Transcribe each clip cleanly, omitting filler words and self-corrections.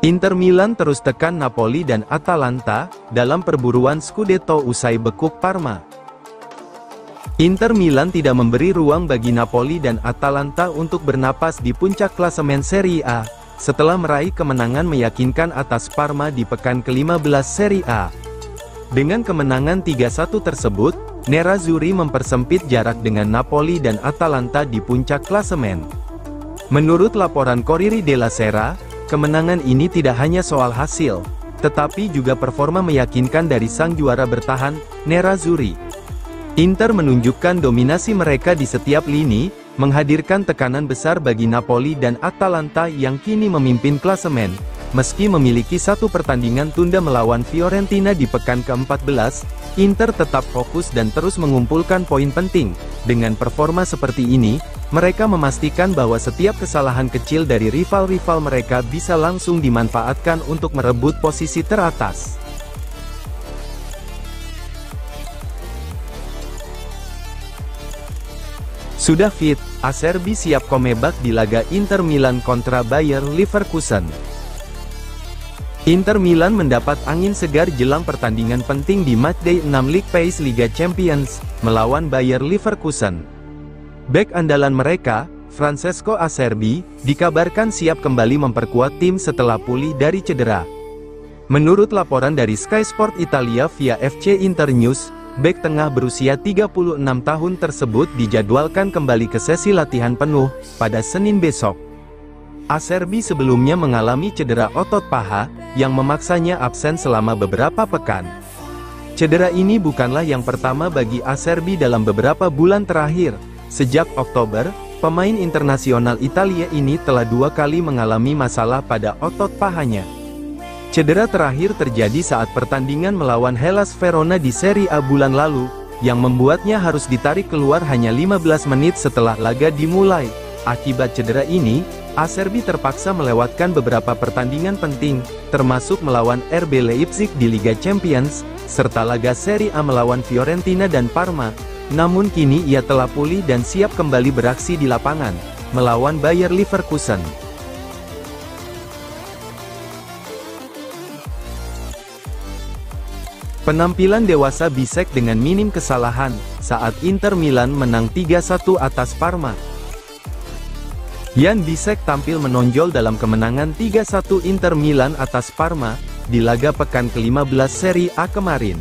Inter Milan terus tekan Napoli dan Atalanta dalam perburuan Scudetto usai bekuk Parma. Inter Milan tidak memberi ruang bagi Napoli dan Atalanta untuk bernapas di puncak klasemen Serie A, setelah meraih kemenangan meyakinkan atas Parma di pekan ke-15 Serie A. Dengan kemenangan 3-1 tersebut, Nerazzurri mempersempit jarak dengan Napoli dan Atalanta di puncak klasemen. Menurut laporan Corriere della Sera, kemenangan ini tidak hanya soal hasil, tetapi juga performa meyakinkan dari sang juara bertahan, Nerazzurri. Inter menunjukkan dominasi mereka di setiap lini, menghadirkan tekanan besar bagi Napoli dan Atalanta yang kini memimpin klasemen. Meski memiliki satu pertandingan tunda melawan Fiorentina di pekan ke-14, Inter tetap fokus dan terus mengumpulkan poin penting. Dengan performa seperti ini, mereka memastikan bahwa setiap kesalahan kecil dari rival-rival mereka bisa langsung dimanfaatkan untuk merebut posisi teratas. Sudah fit, Acerbi siap comeback di laga Inter Milan kontra Bayer Leverkusen. Inter Milan mendapat angin segar jelang pertandingan penting di matchday 6 League Pace Liga Champions, melawan Bayer Leverkusen. Bek andalan mereka, Francesco Acerbi, dikabarkan siap kembali memperkuat tim setelah pulih dari cedera. Menurut laporan dari Sky Sport Italia via FC Internews, bek tengah berusia 36 tahun tersebut dijadwalkan kembali ke sesi latihan penuh pada Senin besok. Acerbi sebelumnya mengalami cedera otot paha, yang memaksanya absen selama beberapa pekan. Cedera ini bukanlah yang pertama bagi Acerbi dalam beberapa bulan terakhir. Sejak Oktober, pemain internasional Italia ini telah 2 kali mengalami masalah pada otot pahanya. Cedera terakhir terjadi saat pertandingan melawan Hellas Verona di Serie A bulan lalu, yang membuatnya harus ditarik keluar hanya 15 menit setelah laga dimulai. Akibat cedera ini, Acerbi terpaksa melewatkan beberapa pertandingan penting, termasuk melawan RB Leipzig di Liga Champions, serta laga Serie A melawan Fiorentina dan Parma. Namun kini ia telah pulih dan siap kembali beraksi di lapangan, melawan Bayer Leverkusen. Penampilan dewasa Bisek dengan minim kesalahan, saat Inter Milan menang 3-1 atas Parma. Jan Bisek tampil menonjol dalam kemenangan 3-1 Inter Milan atas Parma, di laga pekan ke-15 Serie A kemarin.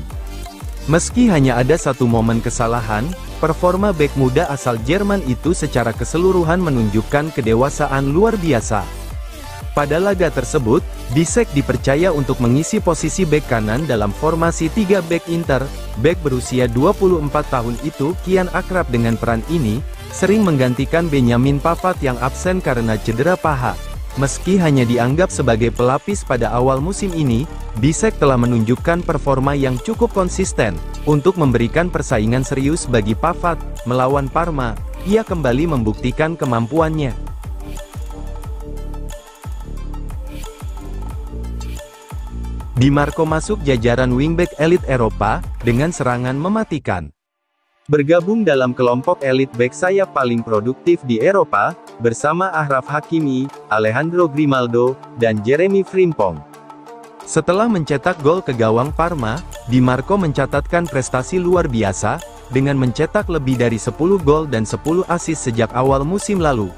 Meski hanya ada satu momen kesalahan, performa bek muda asal Jerman itu secara keseluruhan menunjukkan kedewasaan luar biasa. Pada laga tersebut, Bisek dipercaya untuk mengisi posisi bek kanan dalam formasi 3 bek Inter. Bek berusia 24 tahun itu kian akrab dengan peran ini, sering menggantikan Benjamin Pavard yang absen karena cedera paha. Meski hanya dianggap sebagai pelapis pada awal musim ini, Bisek telah menunjukkan performa yang cukup konsisten. Untuk memberikan persaingan serius bagi Pavard, melawan Parma, ia kembali membuktikan kemampuannya. Di Marco masuk jajaran wingback elit Eropa, dengan serangan mematikan. Bergabung dalam kelompok elit bek sayap paling produktif di Eropa, bersama Achraf Hakimi, Alejandro Grimaldo, dan Jeremy Frimpong. Setelah mencetak gol ke gawang Parma, Di Marco mencatatkan prestasi luar biasa, dengan mencetak lebih dari 10 gol dan 10 assist sejak awal musim lalu.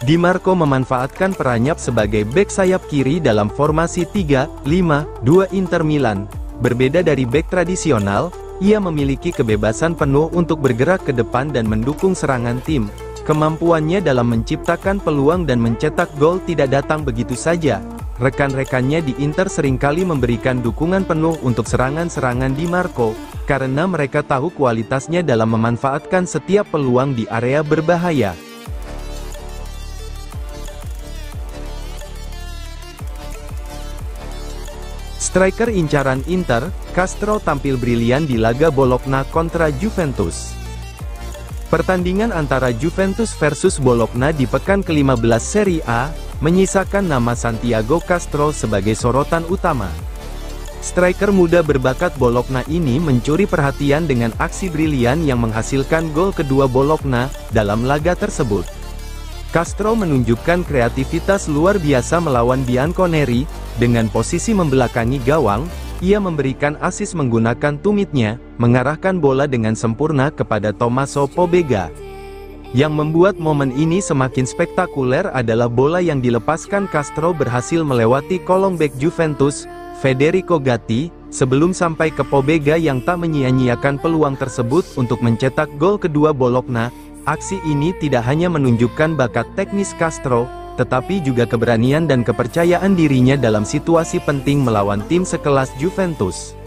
Di Marco memanfaatkan perannya sebagai bek sayap kiri dalam formasi 3-5-2 Inter Milan. Berbeda dari bek tradisional, ia memiliki kebebasan penuh untuk bergerak ke depan dan mendukung serangan tim. Kemampuannya dalam menciptakan peluang dan mencetak gol tidak datang begitu saja. Rekan-rekannya di Inter seringkali memberikan dukungan penuh untuk serangan-serangan Di Marco, karena mereka tahu kualitasnya dalam memanfaatkan setiap peluang di area berbahaya. Striker incaran Inter, Castro tampil brilian di laga Bologna kontra Juventus. Pertandingan antara Juventus versus Bologna di pekan ke-15 Serie A, menyisakan nama Santiago Castro sebagai sorotan utama. Striker muda berbakat Bologna ini mencuri perhatian dengan aksi brilian yang menghasilkan gol kedua Bologna, dalam laga tersebut. Castro menunjukkan kreativitas luar biasa melawan Bianconeri, dengan posisi membelakangi gawang, ia memberikan asis menggunakan tumitnya, mengarahkan bola dengan sempurna kepada Tommaso Pobega. Yang membuat momen ini semakin spektakuler adalah bola yang dilepaskan Castro berhasil melewati kolong bek Juventus, Federico Gatti, sebelum sampai ke Pobega yang tak menyia-nyiakan peluang tersebut untuk mencetak gol kedua Bologna. Aksi ini tidak hanya menunjukkan bakat teknis Castro, tetapi juga keberanian dan kepercayaan dirinya dalam situasi penting melawan tim sekelas Juventus.